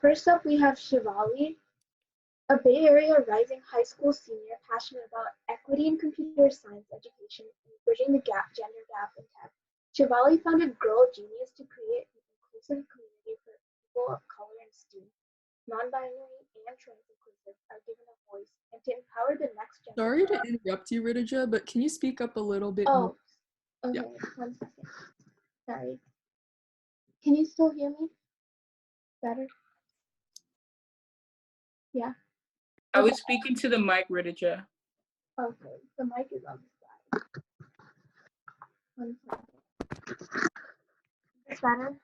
First up, we have Shivali, a Bay Area rising high school senior passionate about equity in computer science education and bridging the gender gap in tech. Shivali founded Girl Genius to create an inclusive community for people of color and STEAM. Non-binary and trans inclusive are given a voice and to empower the next generation. Sorry to interrupt you, Ridija, but can you speak up a little bit more? Oh, okay, 1 second. Sorry. Can you still hear me better? Yeah. I was speaking to the mic, Ridija. Okay, the mic is on the side. 1 second. Is better?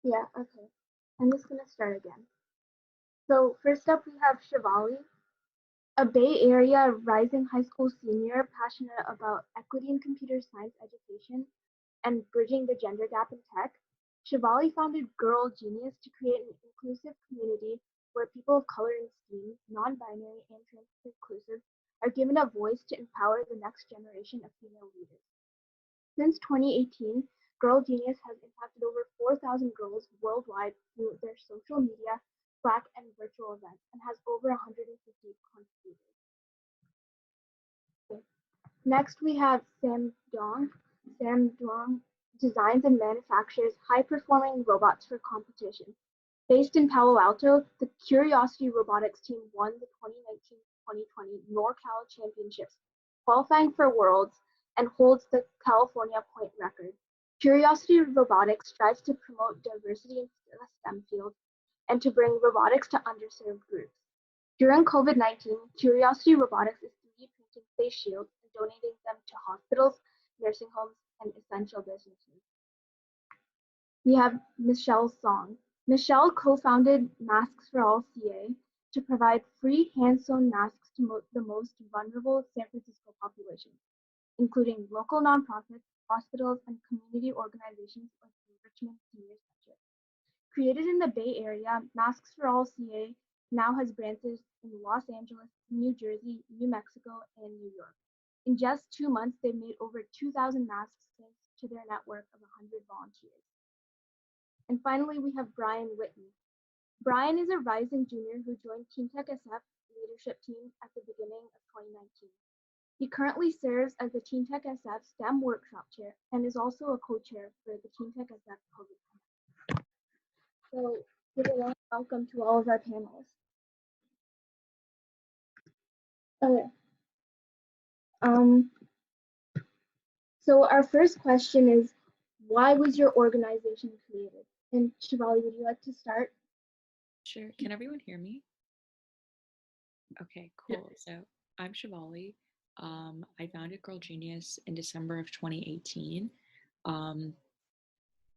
Yeah, okay. I'm just gonna start again. So first up we have Shivali, a Bay Area rising high school senior passionate about equity in computer science education and bridging the gender gap in tech. Shivali founded Girl Genius to create an inclusive community where people of color and STEAM, non-binary and trans inclusive, are given a voice to empower the next generation of female leaders. Since 2018, Girl Genius has impacted over 4,000 girls worldwide through their social media, Slack, and virtual events, and has over 150 contributors. Okay. Next, we have Sam Duong. Sam Duong designs and manufactures high-performing robots for competition. Based in Palo Alto, the Kuriosity Robotics team won the 2019-2020 NorCal Championships, qualifying for Worlds, and holds the California point record. Kuriosity Robotics strives to promote diversity in the STEM field and to bring robotics to underserved groups. During COVID-19, Kuriosity Robotics is 3D printing face shields and donating them to hospitals, nursing homes, and essential businesses. We have Michelle Song. Michelle co-founded Masks for All CA to provide free hand-sewn masks to the most vulnerable San Francisco population, including local nonprofits, hospitals, and community organizations like the Richmond Senior Center. Created in the Bay Area, Masks for All CA now has branches in Los Angeles, New Jersey, New Mexico, and New York. In just 2 months, they've made over 2,000 masks thanks to their network of 100 volunteers. And finally, we have Brian Whitney. Brian is a rising junior who joined TeenTechSF leadership team at the beginning of 2019. He currently serves as the TeenTechSF STEM Workshop Chair and is also a co-chair for the TeenTechSF COVID Connect. So, give a warm welcome to all of our panels. Okay. So our first question is, why was your organization created? And Shivali, would you like to start? Sure. Can everyone hear me? Okay, cool. So I'm Shivali. I founded Girl Genius in December of 2018.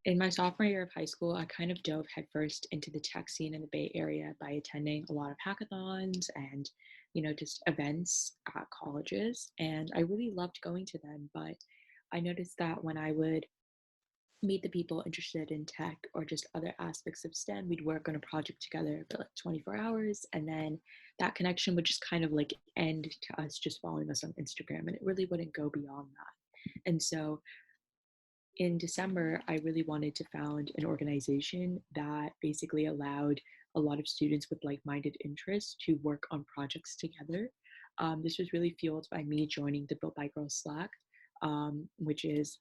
In my sophomore year of high school, I kind of dove headfirst into the tech scene in the Bay Area by attending a lot of hackathons and, just events at colleges. And I really loved going to them, but I noticed that when I would meet the people interested in tech or just other aspects of STEM, we'd work on a project together for like 24 hours. And then that connection would just kind of like end to us just following us on Instagram. And it really wouldn't go beyond that. And so in December, I really wanted to found an organization that basically allowed a lot of students with like-minded interests to work on projects together. This was really fueled by me joining the Built by Girls Slack, which is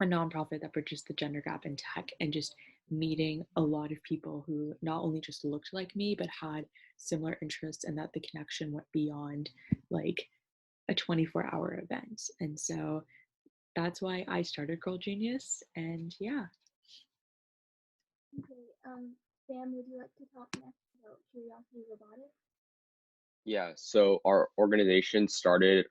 a nonprofit that bridges the gender gap in tech, and just meeting a lot of people who not only just looked like me, but had similar interests, and that the connection went beyond like a 24-hour event. And so that's why I started Girl Genius, and yeah. Okay, Sam, would you like to talk next about Kuriosity Robotics? Yeah, so our organization started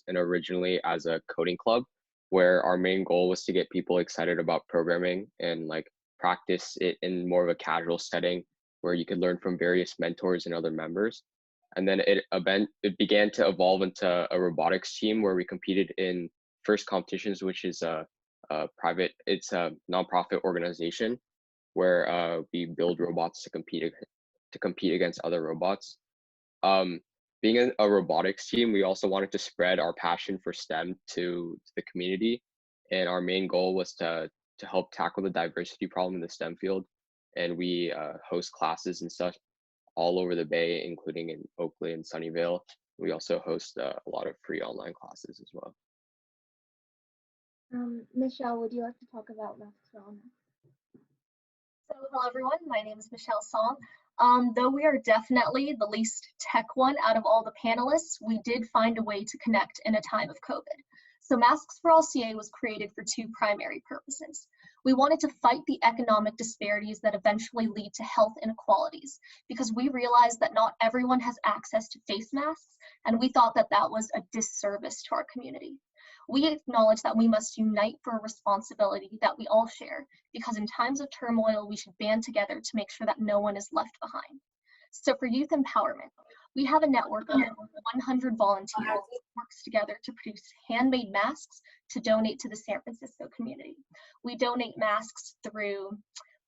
originally as a coding club, where our main goal was to get people excited about programming and like practice it in more of a casual setting where you could learn from various mentors and other members. And then it began to evolve into a robotics team where we competed in first competitions, which is a nonprofit organization where we build robots to compete against other robots. Being a robotics team, we also wanted to spread our passion for STEM to the community, and our main goal was to to help tackle the diversity problem in the STEM field. And we host classes and stuff all over the Bay, including in Oakley and Sunnyvale. We also host a lot of free online classes as well. Michelle, would you like to talk about Masks for All? So hello everyone, my name is Michelle Song. Though we are definitely the least tech one out of all the panelists, we did find a way to connect in a time of COVID. So Masks for All CA was created for two primary purposes. We wanted to fight the economic disparities that eventually lead to health inequalities, because we realized that not everyone has access to face masks, and we thought that that was a disservice to our community. We acknowledge that we must unite for a responsibility that we all share, because in times of turmoil, we should band together to make sure that no one is left behind. So for youth empowerment, we have a network of over 100 volunteers that works together to produce handmade masks to donate to the San Francisco community. We donate masks through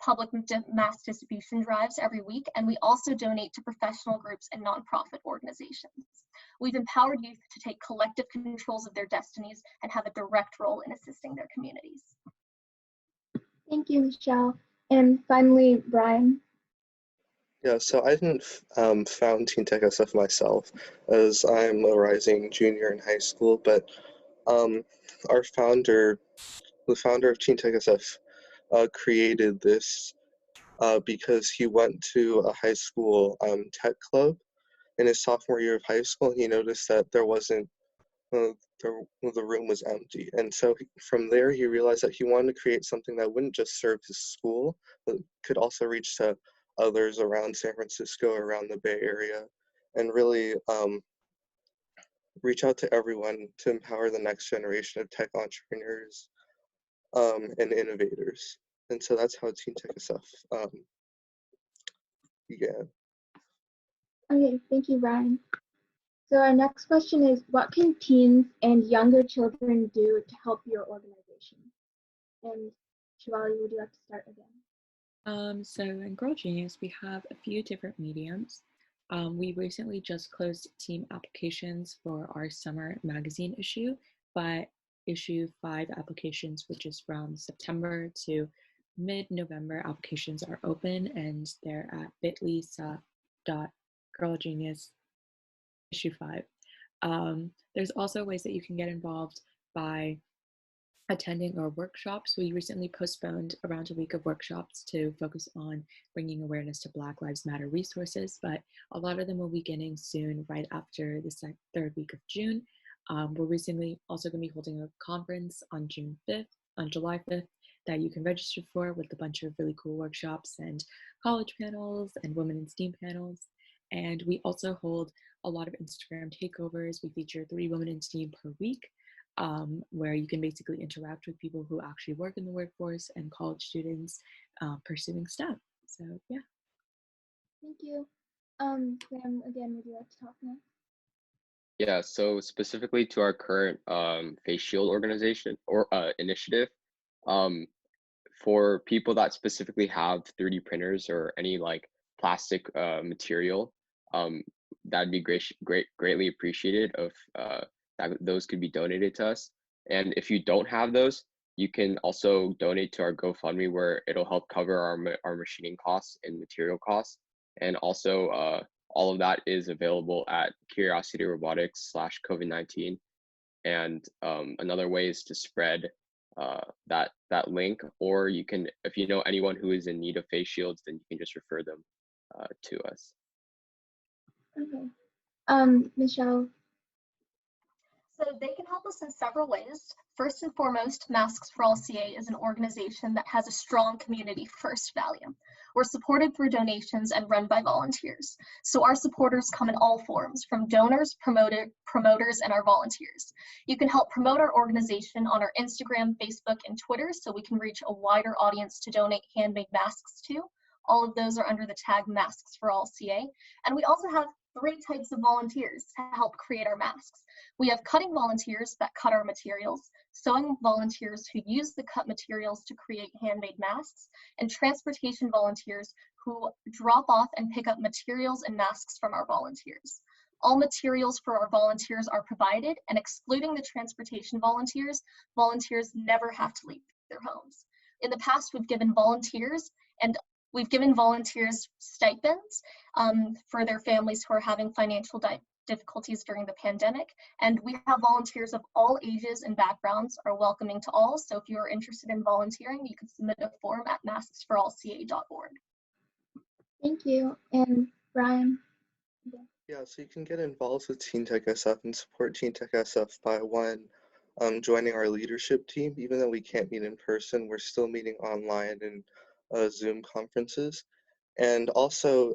public mask distribution drives every week, and we also donate to professional groups and nonprofit organizations. We've empowered youth to take collective controls of their destinies and have a direct role in assisting their communities. Thank you, Michelle. And finally, Brian. Yeah, so I didn't found TeenTechSF myself, as I'm a rising junior in high school, but our founder, the founder of TeenTechSF, created this because he went to a high school tech club in his sophomore year of high school. He noticed that there wasn't, the room was empty. And so from there, he realized that he wanted to create something that wouldn't just serve his school, but could also reach to others around San Francisco, around the Bay Area, and really reach out to everyone to empower the next generation of tech entrepreneurs and innovators. And so that's how TeenTechSF began. Okay, thank you, Brian. So our next question is, what can teens and younger children do to help your organization? And Shivali, would you like to start again? So in Girl Genius, we have a few different mediums. We recently just closed team applications for our summer magazine issue, but issue 5 applications, which is from September to mid-November, applications are open, and they're at bit.ly/girlgenius issue 5. There's also ways that you can get involved by attending our workshops. We recently postponed around a week of workshops to focus on bringing awareness to Black Lives Matter resources, but a lot of them will be beginning soon, right after the third week of June. We're recently also going to be holding a conference on July 5th, that you can register for, with a bunch of really cool workshops and college panels and women in STEAM panels. And we also hold a lot of Instagram takeovers. We feature 3 women in STEAM per week, where you can basically interact with people who actually work in the workforce and college students pursuing STEM. So yeah. Thank you. Sam, again, would you like to talk now? Yeah, so specifically to our current face shield organization or initiative, for people that specifically have 3D printers or any like plastic material, that'd be greatly appreciated if that those could be donated to us. And if you don't have those, you can also donate to our GoFundMe, where it'll help cover our machining costs and material costs. And also all of that is available at Kuriosity Robotics /COVID-19. And another way is to spread that link, or you can, if you know anyone who is in need of face shields, then you can just refer them to us. Okay. Michelle. So they can help us in several ways. First and foremost, Masks for All CA is an organization that has a strong community first value. We're supported through donations and run by volunteers. So our supporters come in all forms, from donors, promoters, and our volunteers. You can help promote our organization on our Instagram, Facebook, and Twitter, so we can reach a wider audience to donate handmade masks to. All of those are under the tag Masks for All CA. And we also have 3 types of volunteers to help create our masks. We have cutting volunteers that cut our materials, sewing volunteers who use the cut materials to create handmade masks, and transportation volunteers who drop off and pick up materials and masks from our volunteers. All materials for our volunteers are provided, and excluding the transportation volunteers, volunteers never have to leave their homes. In the past, we've given volunteers stipends for their families who are having financial difficulties during the pandemic. And we have volunteers of all ages and backgrounds are welcoming to all. So if you're interested in volunteering, you can submit a form at masksforallca.org. Thank you. And Brian? Yeah, so you can get involved with TeenTechSF and support TeenTechSF by joining our leadership team. Even though we can't meet in person, we're still meeting online and Zoom conferences. And also,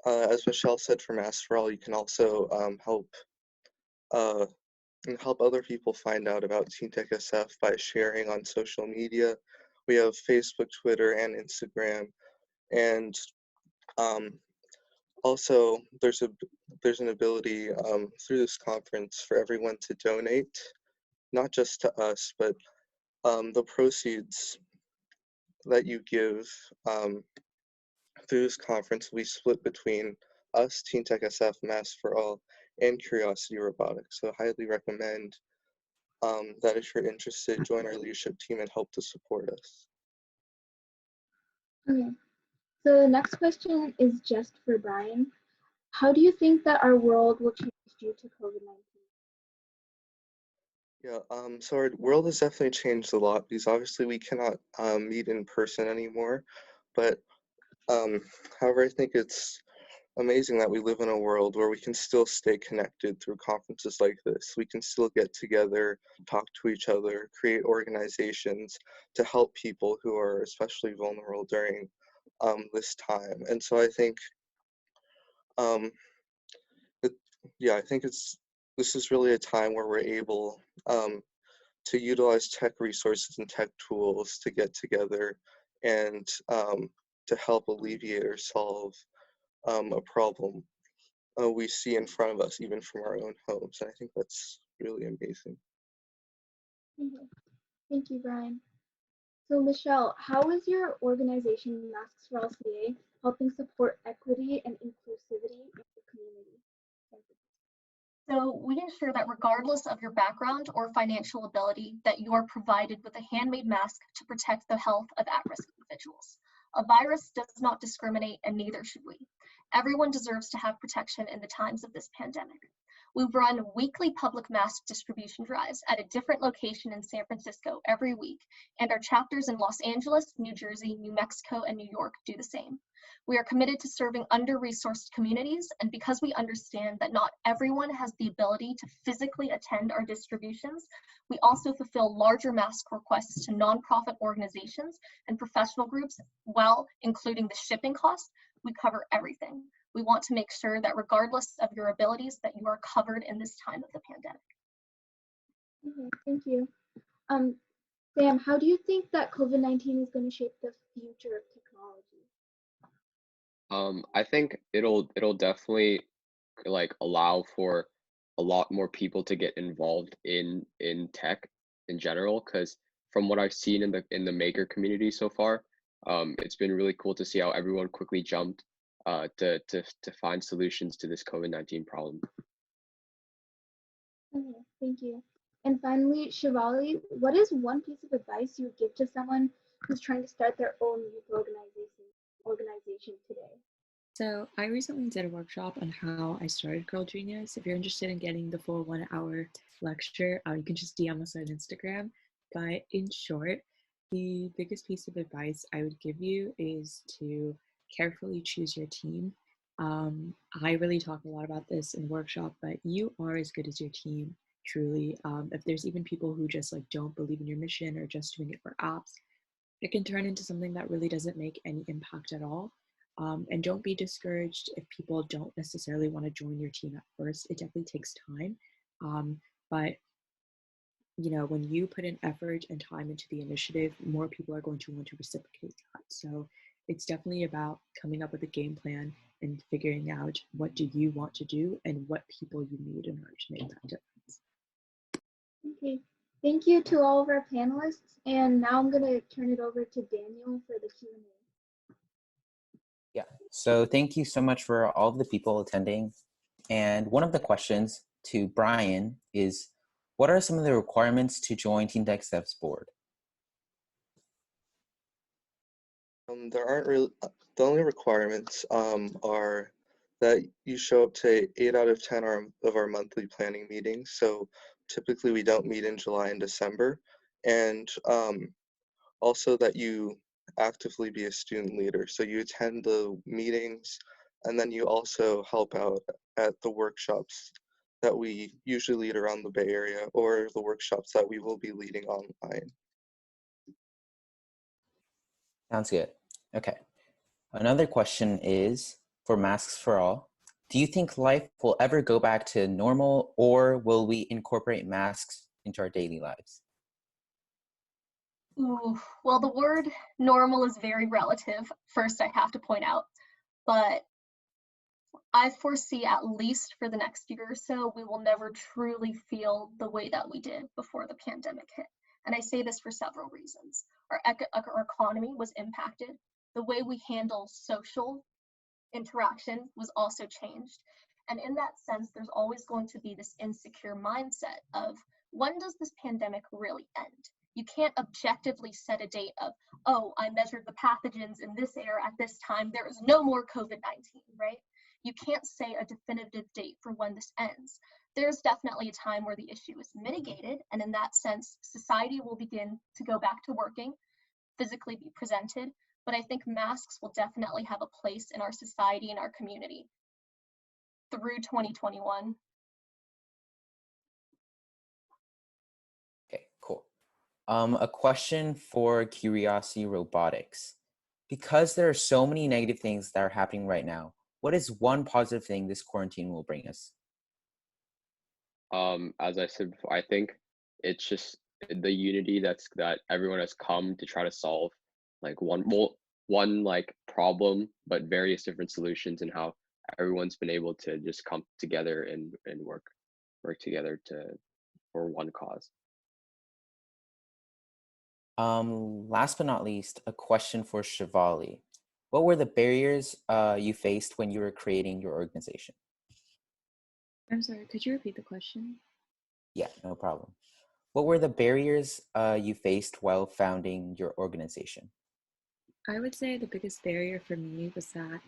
as Michelle said, for Masks for All, you can also help other people find out about TeenTechSF by sharing on social media. We have Facebook, Twitter, and Instagram. And also, there's an ability through this conference for everyone to donate, not just to us, but the proceeds that you give through this conference we split between us, TeenTechSF, Masks for All, and Kuriosity Robotics. So I highly recommend that if you're interested, join our leadership team and help to support us. Okay, so the next question is just for Brian. How do you think that our world will change due to COVID-19? Yeah, so our world has definitely changed a lot because obviously we cannot meet in person anymore. But however, I think it's amazing that we live in a world where we can still stay connected through conferences like this. We can still get together, talk to each other, create organizations to help people who are especially vulnerable during this time. And so I think, I think this is really a time where we're able to utilize tech resources and tech tools to get together and to help alleviate or solve a problem we see in front of us, even from our own homes. And I think that's really amazing. Okay. Thank you, Brian. So Michelle, how is your organization Masks for All CA helping support equity and inclusivity in the community? So we ensure that regardless of your background or financial ability, that you are provided with a handmade mask to protect the health of at-risk individuals. A virus does not discriminate, and neither should we. Everyone deserves to have protection in the times of this pandemic. We run weekly public mask distribution drives at a different location in San Francisco every week, and our chapters in Los Angeles, New Jersey, New Mexico, and New York do the same. We are committed to serving under-resourced communities, and because we understand that not everyone has the ability to physically attend our distributions, we also fulfill larger mask requests to nonprofit organizations and professional groups, while including the shipping costs. We cover everything. We want to make sure that regardless of your abilities, that you are covered in this time of the pandemic. Okay, thank you. Sam, how do you think that COVID-19 is going to shape the future of technology? I think it'll definitely allow for a lot more people to get involved in tech in general, because from what I've seen in the maker community so far, it's been really cool to see how everyone quickly jumped to find solutions to this COVID-19 problem. Okay, thank you. And finally, Shivali, what is one piece of advice you would give to someone who's trying to start their own youth organization today? So I recently did a workshop on how I started Girl Genius. If you're interested in getting the full 1 hour lecture, you can just DM us on Instagram. But in short, the biggest piece of advice I would give you is to carefully choose your team. I really talk a lot about this in the workshop, but you are as good as your team, truly. If there's even people who just don't believe in your mission or just doing it for apps, it can turn into something that really doesn't make any impact at all. And don't be discouraged if people don't necessarily want to join your team at first. It definitely takes time. But when you put in effort and time into the initiative, more people are going to want to reciprocate that. So it's definitely about coming up with a game plan and figuring out what do you want to do and what people you need in order to make that difference. Okay, thank you to all of our panelists. And now I'm going to turn it over to Daniel for the Q&A. Yeah, so thank you so much for all of the people attending. And one of the questions to Brian is, what are some of the requirements to join TeenTechSF's board? There aren't really, the only requirements are that you show up to 8 out of 10 of our monthly planning meetings. So typically we don't meet in July and December. And also that you actively be a student leader. So you attend the meetings and then you also help out at the workshops that we usually lead around the Bay Area or the workshops that we will be leading online. Sounds good. Okay. Another question is for Masks for All. Do you think life will ever go back to normal, or will we incorporate masks into our daily lives? Ooh, well, the word normal is very relative, first I have to point out, but I foresee at least for the next year or so, we will never truly feel the way that we did before the pandemic hit. And I say this for several reasons. Our economy was impacted. The way we handle social interaction was also changed. And in that sense, there's always going to be this insecure mindset of, when does this pandemic really end? You can't objectively set a date of, oh, I measured the pathogens in this air at this time, there is no more COVID-19, right? You can't say a definitive date for when this ends. There's definitely a time where the issue is mitigated, and in that sense, society will begin to go back to working, physically be presented, but I think masks will definitely have a place in our society and our community through 2021. Okay, cool. A question for Kuriosity Robotics. Because there are so many negative things that are happening right now, what is one positive thing this quarantine will bring us? As I said before, I think it's just the unity that everyone has come to try to solve like one like problem, but various different solutions, and how everyone's been able to just come together and work together for one cause. Last but not least, a question for Shivali. What were the barriers you faced when you were creating your organization? I'm sorry, could you repeat the question? Yeah, no problem. What were the barriers you faced while founding your organization? I would say the biggest barrier for me was that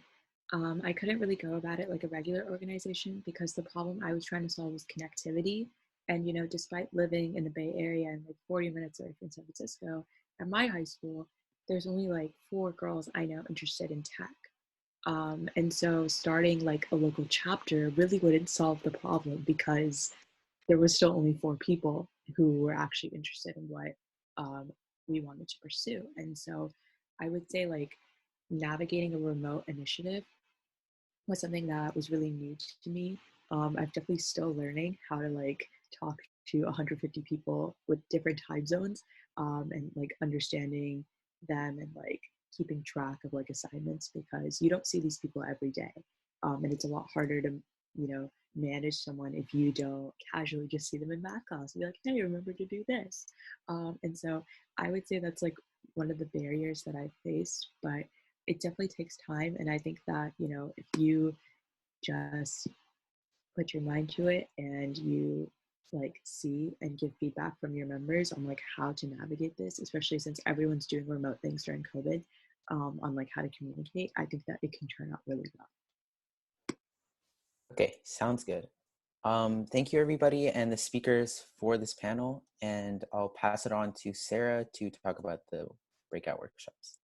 I couldn't really go about it like a regular organization, because the problem I was trying to solve was connectivity. And, you know, despite living in the Bay Area and like 40 minutes away from San Francisco, at my high school, there's only like 4 girls I know interested in tech. And so starting like a local chapter really wouldn't solve the problem, because there was still only 4 people who were actually interested in what we wanted to pursue. And so I would say like navigating a remote initiative was something that was really new to me. I'm definitely still learning how to like talk to 150 people with different time zones, and like understanding them and like keeping track of like assignments, because you don't see these people every day. And it's a lot harder to, you know, manage someone if you don't casually just see them in math class and be like, hey, remember to do this. And so I would say that's like one of the barriers that I faced, but it definitely takes time. And I think that, you know, if you just put your mind to it and you like see and give feedback from your members on like how to navigate this, especially since everyone's doing remote things during COVID, on like how to communicate, I think that it can turn out really well. Okay, sounds good. Thank you everybody and the speakers for this panel, and I'll pass it on to Sarah to talk about the breakout workshops.